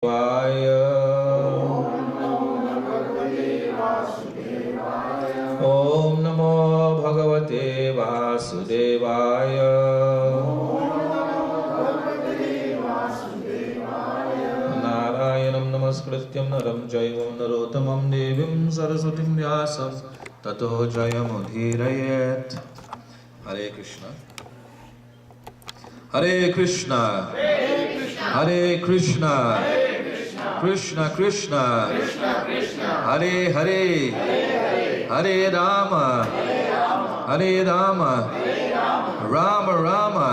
Om Namo Bhagavate Vasudevaya. Narayanam Namaskrityam Naram Jaivam Narottamam Devim Saraswatim Vyasam Tato Jayamudhirayet. Hare Krishna. Hare Krishna. Hare Krishna. Krishna Krishna. Hare Hare. Hare Rama. Hare Rama. Rama Rama.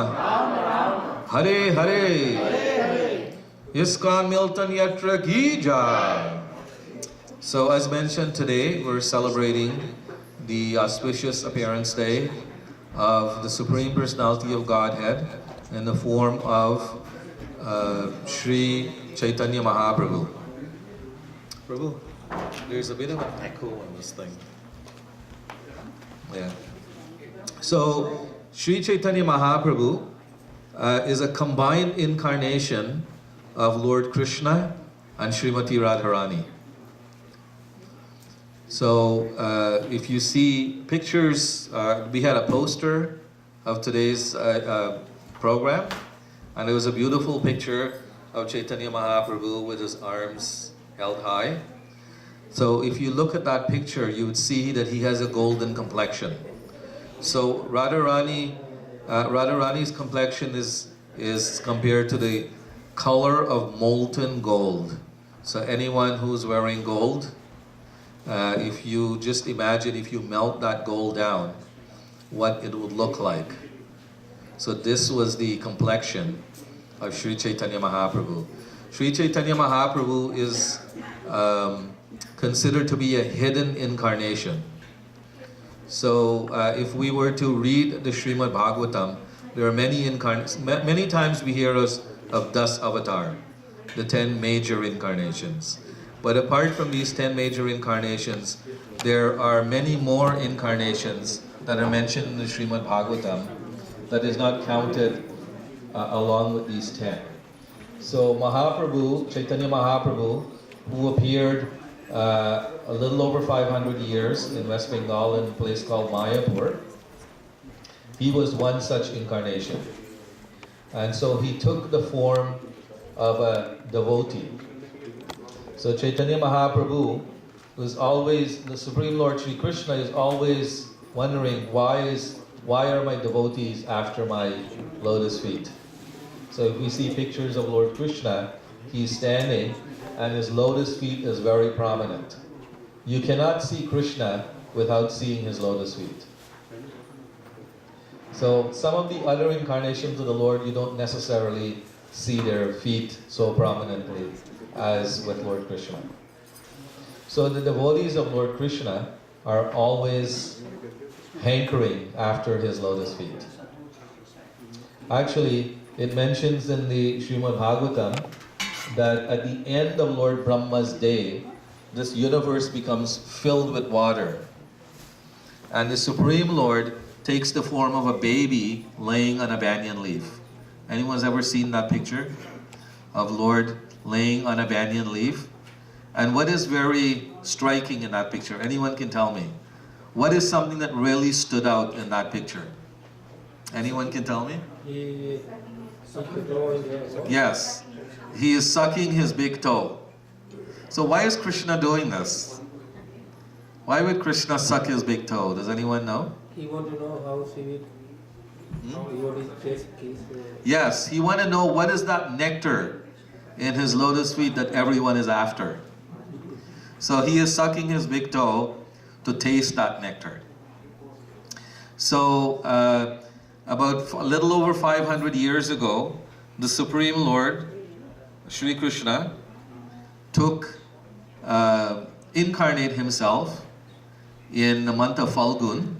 Hare Hare. Iskcon Milton Yatra Ki Jai. So as mentioned today, we're celebrating the auspicious appearance day of the Supreme Personality of Godhead in the form of Sri Chaitanya Mahaprabhu. Prabhu, there's a bit of an echo on this thing. Yeah. So, Sri Chaitanya Mahaprabhu is a combined incarnation of Lord Krishna and Srimati Radharani. So, if you see pictures, we had a poster of today's program, and there was a beautiful picture of Chaitanya Mahaprabhu with his arms held high. So if you look at that picture, you would see that he has a golden complexion. So Radharani's complexion is compared to the color of molten gold. So anyone who's wearing gold, if you just imagine if you melt that gold down, what it would look like. So this was the complexion of Sri Chaitanya Mahaprabhu. Sri Chaitanya Mahaprabhu is considered to be a hidden incarnation. So if we were to read the Srimad Bhagavatam, there are many times we hear of Das Avatar, the 10 major incarnations. But apart from these 10 major incarnations, there are many more incarnations that are mentioned in the Srimad Bhagavatam that is not counted along with these 10. So Mahaprabhu, Chaitanya Mahaprabhu, who appeared a little over 500 years in West Bengal in a place called Mayapur, he was one such incarnation. And so he took the form of a devotee. So Chaitanya Mahaprabhu was always, the Supreme Lord Sri Krishna is always wondering why are my devotees after my lotus feet? So if we see pictures of Lord Krishna, he's standing and his lotus feet is very prominent. You cannot see Krishna without seeing his lotus feet. So some of the other incarnations of the Lord, you don't necessarily see their feet so prominently as with Lord Krishna. So the devotees of Lord Krishna are always hankering after his lotus feet. Actually, it mentions in the Srimad Bhagavatam that at the end of Lord Brahma's day, this universe becomes filled with water. And the Supreme Lord takes the form of a baby laying on a banyan leaf. Anyone's ever seen that picture of Lord laying on a banyan leaf? And what is very striking in that picture? Anyone can tell me. What is something that really stood out in that picture? Anyone can tell me? Yes. He is sucking his big toe. So why is Krishna doing this? Why would Krishna suck his big toe? Does anyone know? He wants to know how sweet. Yes, he wants to know what is that nectar in his lotus feet that everyone is after. So he is sucking his big toe to taste that nectar. So about a little over 500 years ago, the Supreme Lord, Sri Krishna, incarnate himself in the month of Falgun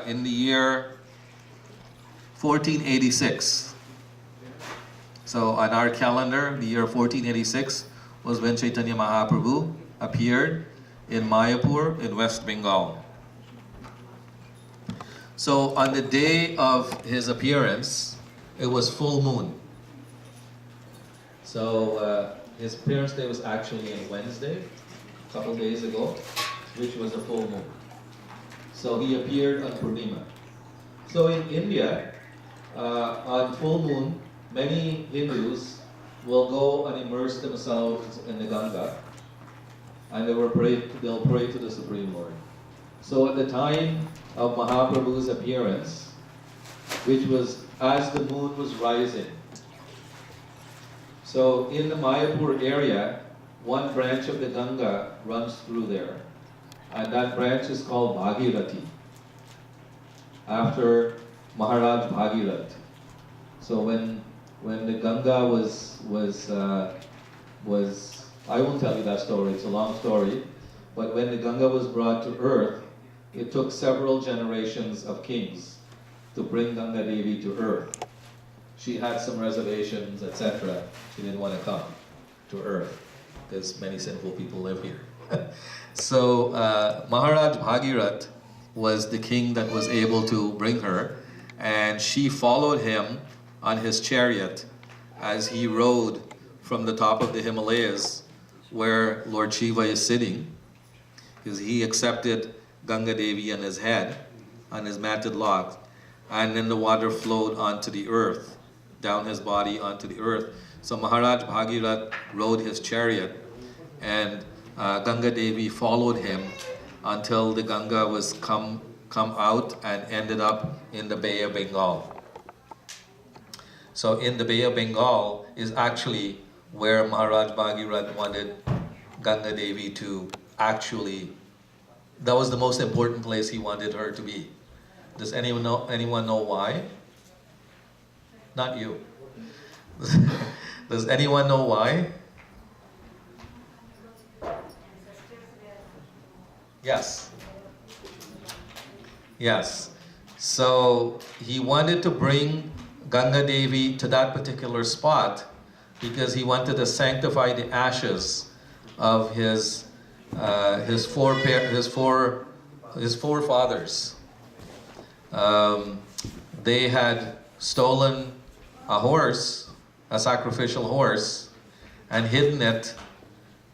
in the year 1486. So on our calendar, the year 1486 was when Chaitanya Mahaprabhu appeared in Mayapur in West Bengal. So on the day of his appearance, it was full moon. So his appearance day was actually on Wednesday, a couple days ago, which was a full moon. So he appeared on Purnima. So in India, on full moon, many Hindus will go and immerse themselves in the Ganga, and they'll pray to the Supreme Lord. So at the time of Mahaprabhu's appearance, which was as the moon was rising, so in the Mayapur area, one branch of the Ganga runs through there, and that branch is called Bhagirathi, after Maharaj Bhagirath. So when the Ganga was I won't tell you that story, it's a long story, but when the Ganga was brought to earth, it took several generations of kings to bring Ganga Devi to earth. She had some reservations, etc. She didn't want to come to earth because many sinful people live here. So Maharaj Bhagirath was the king that was able to bring her, and she followed him on his chariot as he rode from the top of the Himalayas where Lord Shiva is sitting, because he accepted Ganga Devi on his head, on his matted locks, and then the water flowed onto the earth, down his body onto the earth. So Maharaj Bhagirath rode his chariot, and Ganga Devi followed him until the Ganga was come out and ended up in the Bay of Bengal. So in the Bay of Bengal is actually where Maharaj Bhagirath wanted Ganga Devi to actually, that was the most important place he wanted her to be. Does anyone know why? Not you. Does anyone know why? Yes. Yes. So he wanted to bring Ganga Devi to that particular spot because he wanted to sanctify the ashes of his forefathers. They had stolen a horse, a sacrificial horse, and hidden it.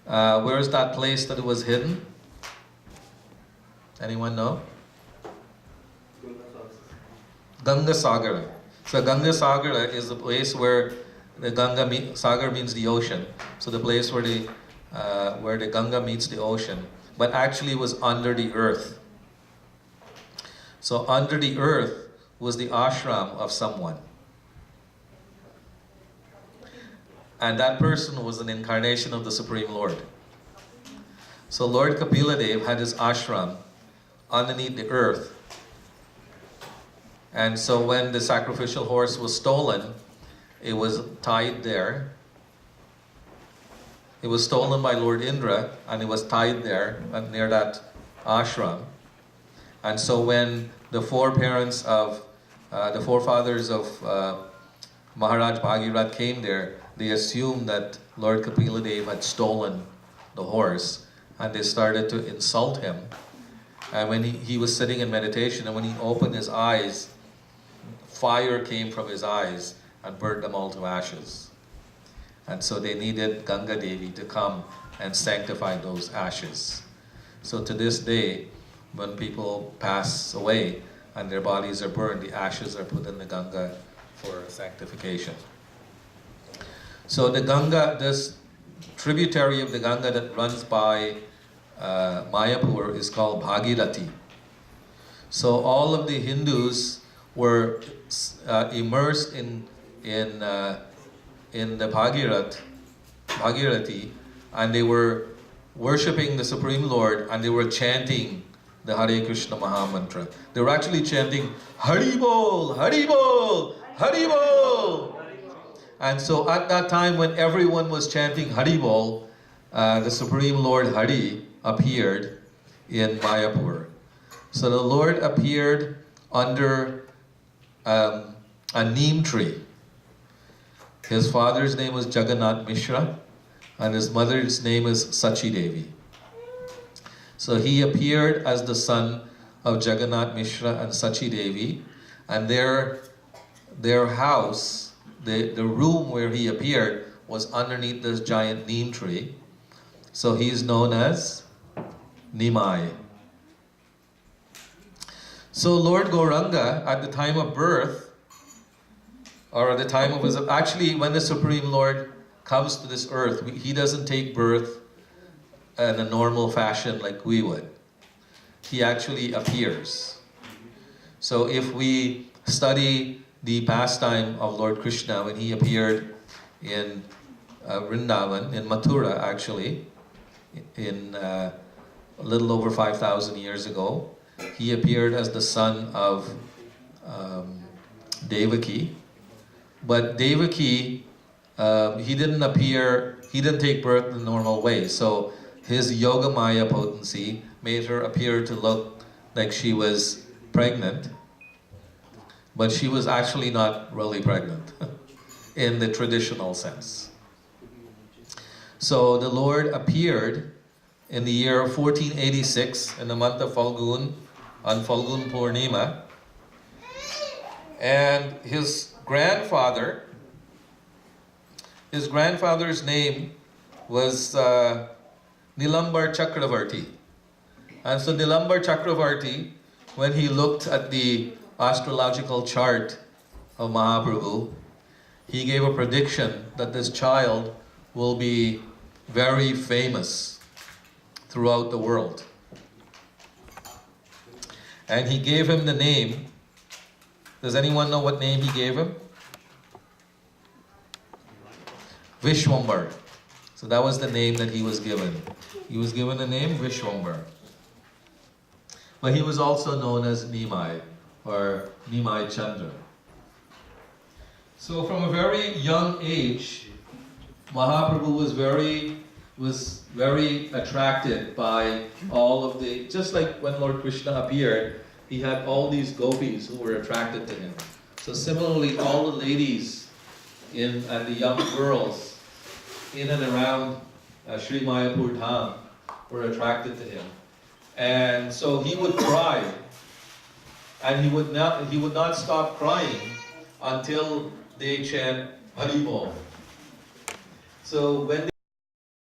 Where is that place that it was hidden? Anyone know? Ganga Sagara. So Ganga Sagara is the place where the Sagar means the ocean. So the place where the Ganga meets the ocean, but actually was under the earth. So under the earth was the ashram of someone. And that person was an incarnation of the Supreme Lord. So Lord Kapila had his ashram underneath the earth. And so when the sacrificial horse was stolen, it was tied there. It was stolen by Lord Indra, and it was tied there near that ashram. And so when the forefathers of Maharaj Bhagirath came there, they assumed that Lord Kapila had stolen the horse, and they started to insult him. And when he was sitting in meditation, and when he opened his eyes, fire came from his eyes and burnt them all to ashes. And so they needed Ganga Devi to come and sanctify those ashes. So to this day, when people pass away and their bodies are burned, the ashes are put in the Ganga for sanctification. So the Ganga, this tributary of the Ganga that runs by Mayapur is called Bhagirathi. So all of the Hindus were immersed in the Bhagirathi, and they were worshipping the Supreme Lord, and they were chanting the Hare Krishna Maha Mantra. They were actually chanting Hari Bol, Hari Bol, Hari Bol. And so at that time when everyone was chanting Hari Bol, the Supreme Lord Hari appeared in Mayapur. So the Lord appeared under a neem tree. His father's name was Jagannath Mishra, and his mother's name is Sachi Devi. So he appeared as the son of Jagannath Mishra and Sachi Devi, and their house, the room where he appeared, was underneath this giant neem tree. So he's known as Nimai. So Lord Gauranga, at the time of birth, or at the time of his, actually when the Supreme Lord comes to this earth, he doesn't take birth in a normal fashion like we would. He actually appears. So if we study the pastime of Lord Krishna when he appeared in Vrindavan, in Mathura actually, in a little over 5,000 years ago, he appeared as the son of Devaki. But Devaki, he didn't take birth in the normal way. So his Yoga Maya potency made her appear to look like she was pregnant. But she was actually not really pregnant in the traditional sense. So the Lord appeared in the year 1486 in the month of Falgun, on Falgun Purnima. And his grandfather's name was Nilambar Chakravarti. And so Nilambar Chakravarti, when he looked at the astrological chart of Mahaprabhu, he gave a prediction that this child will be very famous throughout the world. And he gave him the name. Does anyone know what name he gave him? Vishwambar. So that was the name that he was given. He was given the name Vishwambar. But he was also known as Nimai, or Nimai Chandra. So from a very young age, Mahaprabhu was very attracted by all of the, just like when Lord Krishna appeared, he had all these gopis who were attracted to him. So similarly, all the ladies and the young girls in and around Sri Mayapur Dham were attracted to him. And so he would cry, and he would not stop crying until they chant Haribol. So when